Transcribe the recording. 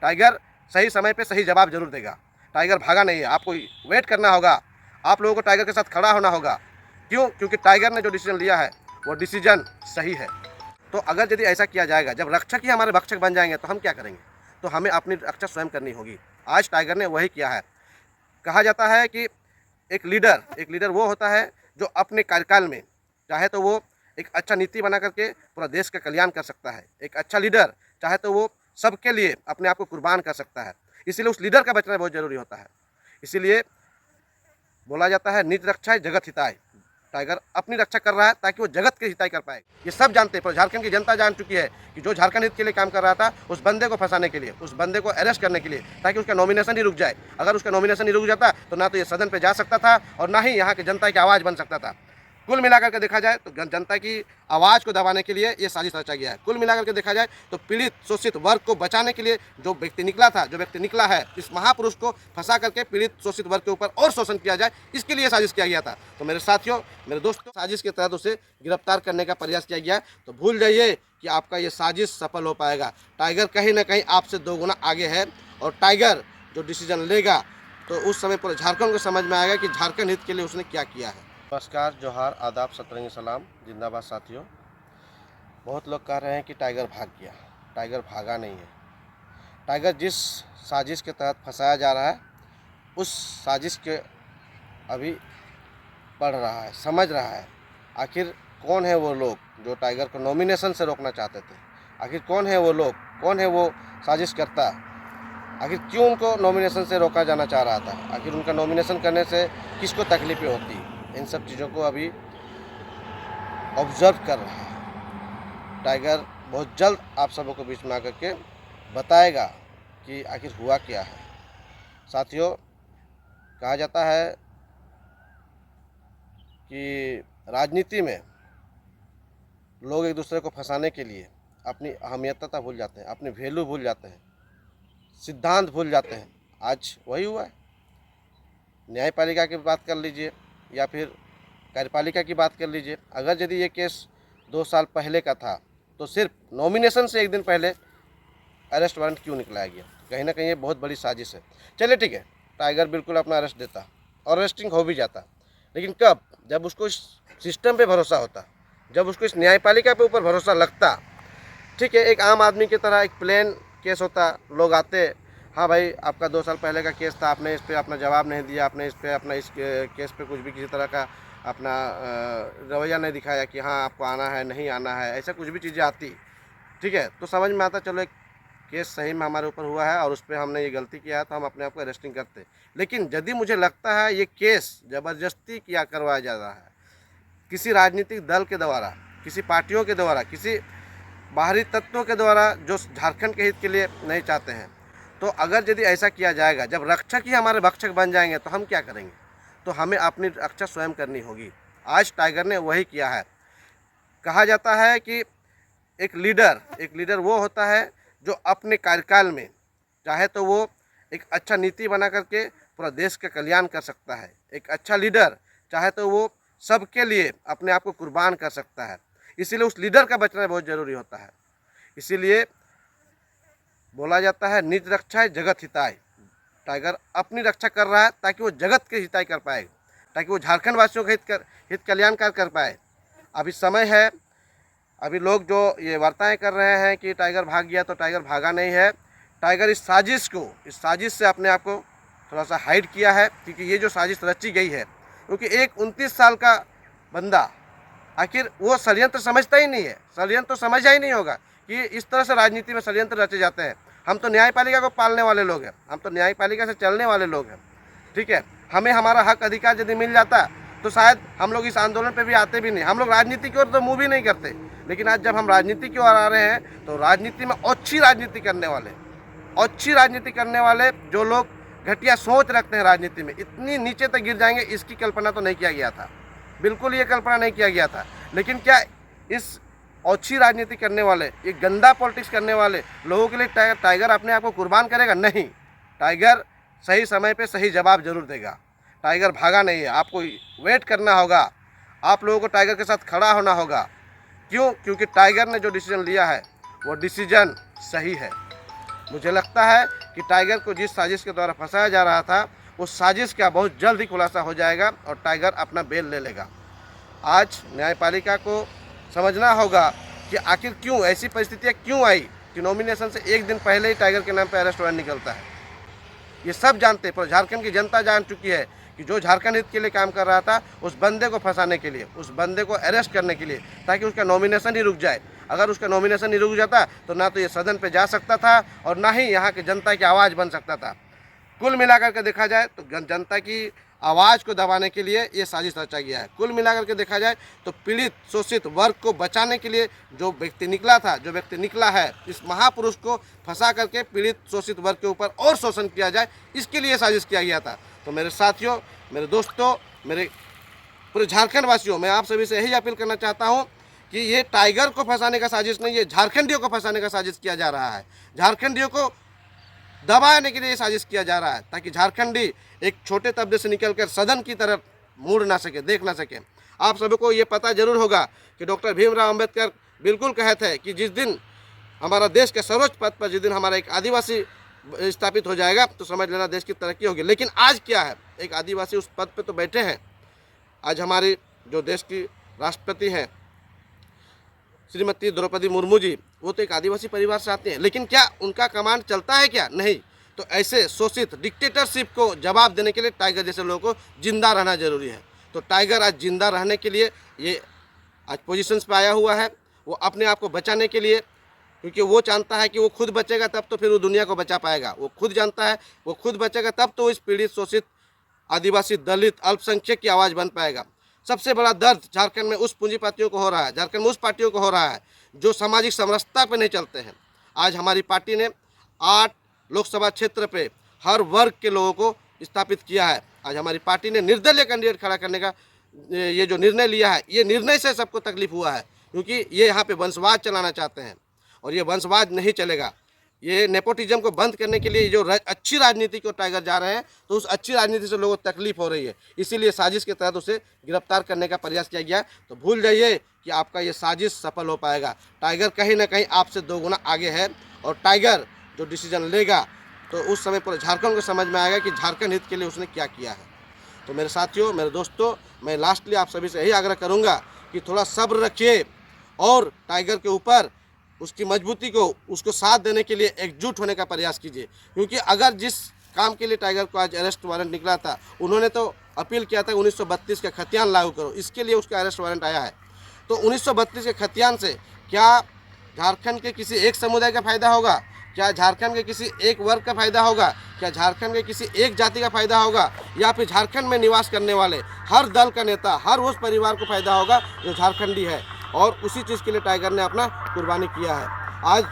Tiger सही समय पे सही जवाब जरूर देगा। टाइगर भागा नहीं है, आपको वेट करना होगा, आप लोगों को टाइगर के साथ खड़ा होना होगा। क्यों? क्योंकि टाइगर ने जो डिसीजन लिया है वो डिसीजन सही है। तो अगर यदि ऐसा किया जाएगा, जब रक्षक ही हमारे भक्षक बन जाएंगे तो हम क्या करेंगे? तो हमें अपनी रक्षा स्वयं करनी होगी। आज टाइगर ने वही किया है। कहा जाता है कि एक लीडर वो होता है जो अपने कार्यकाल में चाहे तो वो एक अच्छा नीति बना करके पूरा देश का कल्याण कर सकता है। एक अच्छा लीडर चाहे तो वो सबके लिए अपने आप को कुर्बान कर सकता है। इसीलिए उस लीडर का बचना बहुत जरूरी होता है। इसीलिए बोला जाता है निज रक्षाय जगत हिताय। टाइगर अपनी रक्षा कर रहा है ताकि वो जगत के हिताय कर पाए। ये सब जानते हैं, पर झारखंड की जनता जान चुकी है कि जो झारखंड हित के लिए काम कर रहा था, उस बंदे को फंसाने के लिए, उस बंदे को अरेस्ट करने के लिए, ताकि उसका नॉमिनेशन ही रुक जाए। अगर उसका नॉमिनेशन ही रुक जाता तो ना तो ये सदन पे जा सकता था और ना ही यहाँ की जनता की आवाज़ बन सकता था। कुल मिलाकर के देखा जाए तो जनता की आवाज़ को दबाने के लिए ये साजिश रचा गया है। कुल मिलाकर के देखा जाए तो पीड़ित शोषित वर्ग को बचाने के लिए जो व्यक्ति निकला है, इस महापुरुष को फंसा करके पीड़ित शोषित वर्ग के ऊपर और शोषण किया जाए, इसके लिए साजिश किया गया था। तो मेरे साथियों, मेरे दोस्तों, साजिश के तहत उसे गिरफ्तार करने का प्रयास किया गया। तो भूल जाइए कि आपका ये साजिश सफल हो पाएगा। टाइगर कहीं ना कहीं आपसे 2 गुना आगे है और टाइगर जो डिसीजन लेगा तो उस समय पूरे झारखंड को समझ में आएगा कि झारखंड हित के लिए उसने क्या किया है। नमस्कार, जोहार, आदाब, सतरंगी सलाम, जिंदाबाद साथियों। बहुत लोग कह रहे हैं कि टाइगर भाग गया। टाइगर भागा नहीं है। टाइगर जिस साजिश के तहत फंसाया जा रहा है, उस साजिश के अभी पढ़ रहा है, समझ रहा है। आखिर कौन है वो लोग जो टाइगर को नॉमिनेशन से रोकना चाहते थे? आखिर कौन है वो लोग, कौन है वो साजिश करता? आखिर क्यों उनको नॉमिनेशन से रोका जाना चाह रहा था? आखिर उनका नॉमिनेशन करने से किसको तकलीफें होती? इन सब चीज़ों को अभी ऑब्जर्व कर रहा है टाइगर। बहुत जल्द आप सबों को बीच में आकर के बताएगा कि आखिर हुआ क्या है। साथियों, कहा जाता है कि राजनीति में लोग एक दूसरे को फंसाने के लिए अपनी अहमियतता भूल जाते हैं, अपनी वैल्यू भूल जाते हैं, सिद्धांत भूल जाते हैं। आज वही हुआ है। न्यायपालिका की बात कर लीजिए या फिर कार्यपालिका की बात कर लीजिए। अगर यदि ये केस 2 साल पहले का था तो सिर्फ नॉमिनेशन से 1 दिन पहले अरेस्ट वारंट क्यों निकलाया गया? कहीं ना कहीं ये बहुत बड़ी साजिश है। चलिए ठीक है, टाइगर बिल्कुल अपना अरेस्ट देता और अरेस्टिंग हो भी जाता, लेकिन कब? जब उसको इस सिस्टम पे भरोसा होता, जब उसको इस न्यायपालिका पे ऊपर भरोसा लगता। ठीक है, एक आम आदमी की तरह एक प्लेन केस होता, लोग आते, हाँ भाई आपका 2 साल पहले का केस था, आपने इस पर अपना जवाब नहीं दिया, आपने इस केस पे कुछ भी किसी तरह का अपना रवैया नहीं दिखाया कि हाँ आपको आना है, नहीं आना है, ऐसा कुछ भी चीज़ें आती। ठीक है, तो समझ में आता चलो एक केस सही में हमारे ऊपर हुआ है और उस पर हमने ये गलती किया है तो हम अपने आप को अरेस्टिंग करते। लेकिन यदि मुझे लगता है ये केस ज़बरदस्ती किया करवाया जा रहा है, किसी राजनीतिक दल के द्वारा, किसी पार्टियों के द्वारा, किसी बाहरी तत्वों के द्वारा जो झारखंड के हित के लिए नहीं चाहते हैं, तो अगर यदि ऐसा किया जाएगा, जब रक्षक ही हमारे भक्षक बन जाएंगे तो हम क्या करेंगे? तो हमें अपनी रक्षा स्वयं करनी होगी। आज टाइगर ने वही किया है। कहा जाता है कि एक लीडर वो होता है जो अपने कार्यकाल में चाहे तो वो एक अच्छा नीति बना करके पूरा देश का कल्याण कर सकता है। एक अच्छा लीडर चाहे तो वो सबके लिए अपने आप को कुर्बान कर सकता है। इसीलिए उस लीडर का बचना बहुत ज़रूरी होता है। इसीलिए बोला जाता है निज रक्षाय जगत हिताय। टाइगर अपनी रक्षा कर रहा है ताकि वो जगत के हिताय कर पाए, ताकि वो झारखंड वासियों का हित कल्याणकार कर पाए। अभी समय है, अभी लोग जो ये वार्ताएं कर रहे हैं कि टाइगर भाग गया, तो टाइगर भागा नहीं है। टाइगर इस साजिश से अपने आप को थोड़ा सा हाइड किया है, क्योंकि ये जो साजिश रची गई है, क्योंकि एक 29 साल का बंदा, आखिर वो षड्यंत्र समझता ही नहीं है। षड्यंत्र तो समझा ही नहीं होगा कि इस तरह से राजनीति में षड्यंत्र रचे जाते हैं। हम तो न्यायपालिका को पालने वाले लोग हैं, हम तो न्यायपालिका से चलने वाले लोग हैं। ठीक है, हमें हमारा हक अधिकार यदि मिल जाता तो शायद हम लोग इस आंदोलन पे भी आते भी नहीं। हम लोग राजनीति की ओर तो मुँह भी नहीं करते, लेकिन आज जब हम राजनीति की ओर आ रहे हैं तो राजनीति में अच्छी राजनीति करने वाले जो लोग घटिया सोच रखते हैं राजनीति में, इतनी नीचे तक गिर जाएंगे इसकी कल्पना तो नहीं किया गया था। बिल्कुल ये कल्पना नहीं किया गया था। लेकिन क्या इस अच्छी राजनीति करने वाले, ये गंदा पॉलिटिक्स करने वाले लोगों के लिए टाइगर अपने आप को कुर्बान करेगा? नहीं, टाइगर सही समय पे सही जवाब जरूर देगा। टाइगर भागा नहीं है, आपको वेट करना होगा, आप लोगों को टाइगर के साथ खड़ा होना होगा। क्यों? क्योंकि टाइगर ने जो डिसीजन लिया है वो डिसीजन सही है। मुझे लगता है कि टाइगर को जिस साजिश के द्वारा फंसाया जा रहा था, उस साजिश का बहुत जल्द ही खुलासा हो जाएगा और टाइगर अपना बेल ले लेगा। आज न्यायपालिका को समझना होगा कि आखिर क्यों ऐसी परिस्थितियाँ क्यों आई कि नॉमिनेशन से एक दिन पहले ही टाइगर के नाम पर अरेस्ट वारंट निकलता है। ये सब जानते हैं, पर झारखंड की जनता जान चुकी है कि जो झारखंड हित के लिए काम कर रहा था, उस बंदे को फंसाने के लिए, उस बंदे को अरेस्ट करने के लिए, ताकि उसका नॉमिनेशन ही रुक जाए। अगर उसका नॉमिनेशन ही रुक जाता तो ना तो ये सदन पे जा सकता था और ना ही यहाँ की जनता की आवाज़ बन सकता था। कुल मिलाकर के देखा जाए तो जनता की आवाज़ को दबाने के लिए ये साजिश रचा गया है। कुल मिलाकर के देखा जाए तो पीड़ित शोषित वर्ग को बचाने के लिए जो व्यक्ति निकला है, इस महापुरुष को फंसा करके पीड़ित शोषित वर्ग के ऊपर और शोषण किया जाए, इसके लिए साजिश किया गया था। तो मेरे साथियों, मेरे दोस्तों, मेरे पूरे झारखंड वासियों, मैं आप सभी से यही अपील करना चाहता हूँ कि ये टाइगर को फंसाने का साजिश नहीं, ये झारखंडियों को फंसाने का साजिश किया जा रहा है। झारखंडियों को दबाने के लिए साजिश किया जा रहा है, ताकि झारखंडी एक छोटे तबके से निकलकर सदन की तरफ मुड़ ना सके, देख ना सके। आप सभी को ये पता जरूर होगा कि डॉक्टर भीमराव अंबेडकर बिल्कुल कहते हैं कि जिस दिन हमारा देश के सर्वोच्च पद पर जिस दिन हमारा एक आदिवासी स्थापित हो जाएगा तो समझ लेना देश की तरक्की होगी। लेकिन आज क्या है, एक आदिवासी उस पद पर तो बैठे हैं। आज हमारी जो देश की राष्ट्रपति हैं श्रीमती द्रौपदी मुर्मू जी, वो तो एक आदिवासी परिवार से आते हैं, लेकिन क्या उनका कमांड चलता है क्या? नहीं। तो ऐसे शोषित डिक्टेटरशिप को जवाब देने के लिए टाइगर जैसे लोगों को जिंदा रहना जरूरी है। तो टाइगर आज जिंदा रहने के लिए ये आज पोजीशंस पे आया हुआ है, वो अपने आप को बचाने के लिए, क्योंकि वो जानता है कि वो खुद बचेगा तब तो फिर वो दुनिया को बचा पाएगा। वो खुद जानता है वो खुद बचेगा तब तो इस पीड़ित शोषित आदिवासी दलित अल्पसंख्यक की आवाज़ बन पाएगा। सबसे बड़ा दर्द झारखंड में उस पूंजीपतियों को हो रहा है, झारखंड में उस पार्टियों को हो रहा है जो सामाजिक समरसता पे नहीं चलते हैं। आज हमारी पार्टी ने 8 लोकसभा क्षेत्र पे हर वर्ग के लोगों को स्थापित किया है। आज हमारी पार्टी ने निर्दलीय कैंडिडेट खड़ा करने का ये जो निर्णय लिया है, ये निर्णय से सबको तकलीफ हुआ है, क्योंकि ये यहाँ पे वंशवाद चलाना चाहते हैं और ये वंशवाद नहीं चलेगा। ये नेपोटिज्म को बंद करने के लिए जो अच्छी राजनीति को टाइगर जा रहे हैं, तो उस अच्छी राजनीति से लोगों को तकलीफ हो रही है, इसीलिए साजिश के तहत उसे गिरफ्तार करने का प्रयास किया गया। तो भूल जाइए कि आपका ये साजिश सफल हो पाएगा। टाइगर कहीं ना कहीं आपसे 2 गुना आगे है और टाइगर जो डिसीजन लेगा तो उस समय पूरे झारखंड को समझ में आएगा कि झारखंड हित के लिए उसने क्या किया है। तो मेरे साथियों, मेरे दोस्तों, मैं लास्टली आप सभी से यही आग्रह करूँगा कि थोड़ा सब्र रखिए और टाइगर के ऊपर उसकी मजबूती को, उसको साथ देने के लिए एकजुट होने का प्रयास कीजिए। क्योंकि अगर जिस काम के लिए टाइगर को आज अरेस्ट वारंट निकला था, उन्होंने तो अपील किया था 1932 का खतियान लागू करो, इसके लिए उसका अरेस्ट वारंट आया है। तो 1932 के खतियान से क्या झारखंड के किसी एक समुदाय का फायदा होगा? क्या झारखंड के किसी एक वर्ग का फायदा होगा? क्या झारखंड के किसी एक जाति का फायदा होगा? या फिर झारखंड में निवास करने वाले हर दल का नेता, हर उस परिवार को फायदा होगा जो झारखंडी है? और उसी चीज़ के लिए टाइगर ने अपना कुर्बानी किया है। आज